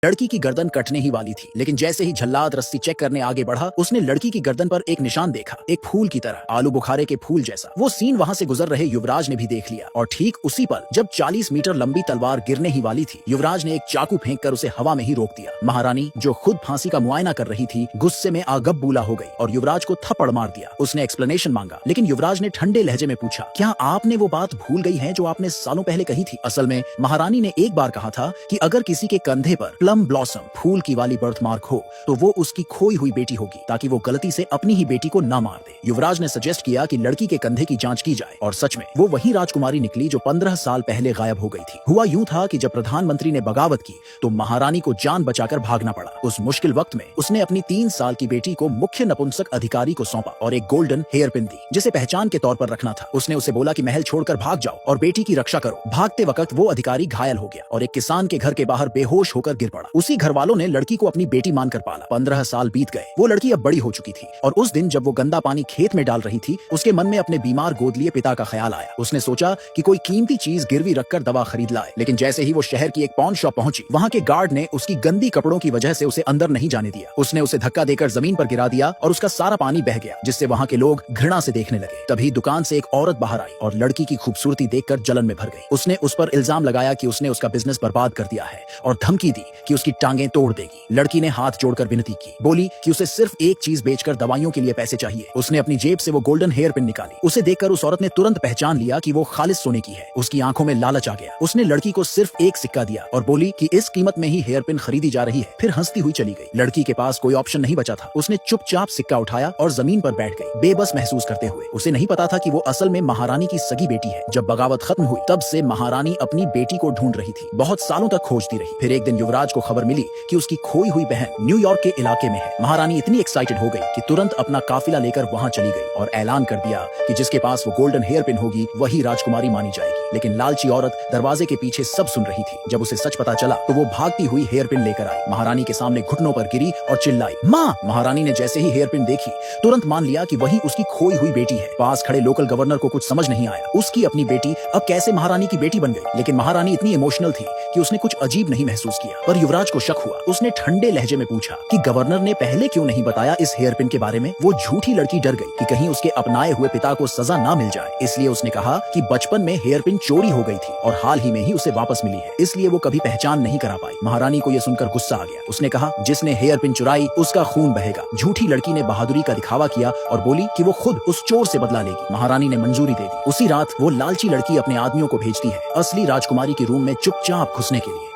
लड़की की गर्दन कटने ही वाली थी, लेकिन जैसे ही जल्लाद रस्सी चेक करने आगे बढ़ा, उसने लड़की की गर्दन पर एक निशान देखा, एक फूल की तरह, आलू बुखारे के फूल जैसा। वो सीन वहां से गुजर रहे युवराज ने भी देख लिया और ठीक उसी पल जब 40 मीटर लंबी तलवार गिरने ही वाली थी, युवराज ने एक चाकू फेंककर उसे हवा में ही रोक दिया। महारानी, जो खुद फांसी का मुआयना कर रही थी, गुस्से में आगबबूला हो गई और युवराज को थप्पड़ मार दिया। उसने एक्सप्लेनेशन मांगा, लेकिन युवराज ने ठंडे लहजे में पूछा, क्या आपने वो बात भूल गई है जो आपने सालों पहले कही थी? असल में महारानी ने एक बार कहा था कि अगर किसी के कंधे पर प्लम ब्लॉसम फूल की वाली बर्थमार्क हो तो वो उसकी खोई हुई बेटी होगी, ताकि वो गलती से अपनी ही बेटी को ना मार दे। युवराज ने सजेस्ट किया कि लड़की के कंधे की जांच की जाए और सच में वो वही राजकुमारी निकली जो 15 साल पहले गायब हो गई थी। हुआ यूं था कि जब प्रधानमंत्री ने बगावत की तो महारानी को जान बचाकर भागना पड़ा। उस मुश्किल वक्त में उसने अपनी 3 साल की बेटी को मुख्य नपुंसक अधिकारी को सौंपा और एक गोल्डन हेयर पिन दी, जिसे पहचान के तौर पर रखना था। उसने उसे बोला कि महल छोड़कर भाग जाओ और बेटी की रक्षा करो। भागते वक्त वो अधिकारी घायल हो गया और एक किसान के घर के बाहर बेहोश होकर गिर पड़ा। उसी घर वालों ने लड़की को अपनी बेटी मानकर पाला। 15 साल बीत गए। वो लड़की अब बड़ी हो चुकी थी और उस दिन जब वो गंदा पानी खेत में डाल रही थी, उसके मन में अपने बीमार गोद लिए पिता का ख्याल आया। उसने सोचा कि कोई कीमती चीज गिरवी रखकर दवा खरीद लाए, लेकिन जैसे ही वो शहर की एक पॉन शॉप पहुंची, वहां के गार्ड ने उसकी गंदी कपड़ों की वजह से उसे अंदर नहीं जाने दिया। उसने उसे धक्का देकर जमीन पर गिरा दिया और उसका सारा पानी बह गया, जिससे वहां के लोग घृणा से देखने लगे। तभी दुकान से एक औरत बाहर आई और लड़की की खूबसूरती देखकर जलन में भर गई। उसने उस पर इल्जाम लगाया कि उसने उसका बिजनेस बर्बाद कर दिया है और धमकी दी कि उसकी टांगें तोड़ देगी। लड़की ने हाथ जोड़कर विनती की, बोली कि उसे सिर्फ एक चीज बेचकर दवाइयों के लिए पैसे चाहिए। उसने अपनी जेब से वो गोल्डन हेयर पिन निकाली। उसे देखकर उस औरत ने तुरंत पहचान लिया कि वो खालिस सोने की है। उसकी आंखों में लालच आ गया। उसने लड़की को सिर्फ एक सिक्का दिया और बोली कि इस कीमत में ही हेयर पिन खरीदी जा रही है, फिर हंसती हुई चली गई। लड़की के पास कोई ऑप्शन नहीं बचा था। उसने चुपचाप सिक्का उठाया और जमीन पर बैठ गई, बेबस महसूस करते हुए। उसे नहीं पता था कि वो असल में महारानी की सगी बेटी है। जब बगावत खत्म हुई, तब से महारानी अपनी बेटी को ढूंढ रही थी। बहुत सालों तक खोजती रही। फिर एक दिन युवराज को खबर मिली कि उसकी खोई हुई बहन न्यूयॉर्क के इलाके में है। महारानी इतनी एक्साइटेड हो गई कि तुरंत अपना काफिला लेकर वहां चली गई और ऐलान कर दिया कि जिसके पास वो गोल्डन हेयर पिन होगी वही राजकुमारी मानी जाएगी। लेकिन लालची औरत दरवाजे के पीछे सब सुन रही थी। जब उसे सच पता चला तो वो भागती हुई हेयर पिन लेकर आई, महारानी के सामने घुटनों पर गिरी और चिल्लाई, माँ! महारानी ने जैसे ही हेयर पिन देखी, तुरंत मान लिया कि वही उसकी खोई हुई बेटी है। पास खड़े लोकल गवर्नर को कुछ समझ नहीं आया। उसकी अपनी बेटी अब कैसे महारानी की बेटी बन गई? लेकिन महारानी इतनी इमोशनल थी कि उसने कुछ अजीब नहीं महसूस किया। पर युवराज को शक हुआ। उसने ठंडे लहजे में पूछा कि गवर्नर ने पहले क्यों नहीं बताया इस हेयर पिन के बारे में? वो झूठी लड़की डर गई कि कहीं उसके अपनाए हुए पिता को सजा ना मिल जाए, इसलिए उसने कहा कि बचपन में हेयर पिन चोरी हो गई थी और हाल ही में ही उसे वापस मिली है, इसलिए वो कभी पहचान नहीं करा पाई। महारानी को यह सुनकर गुस्सा आ गया। उसने कहा, जिसने हेयर पिन चुराई उसका खून बहेगा। झूठी लड़की ने बहादुरी का दिखावा किया और बोली कि वो खुद उस चोर से बदला लेगी। महारानी ने मंजूरी दे दी। उसी रात वो लालची लड़की अपने आदमियों को भेजती है असली राजकुमारी के रूम में चुपचाप घुसने के लिए।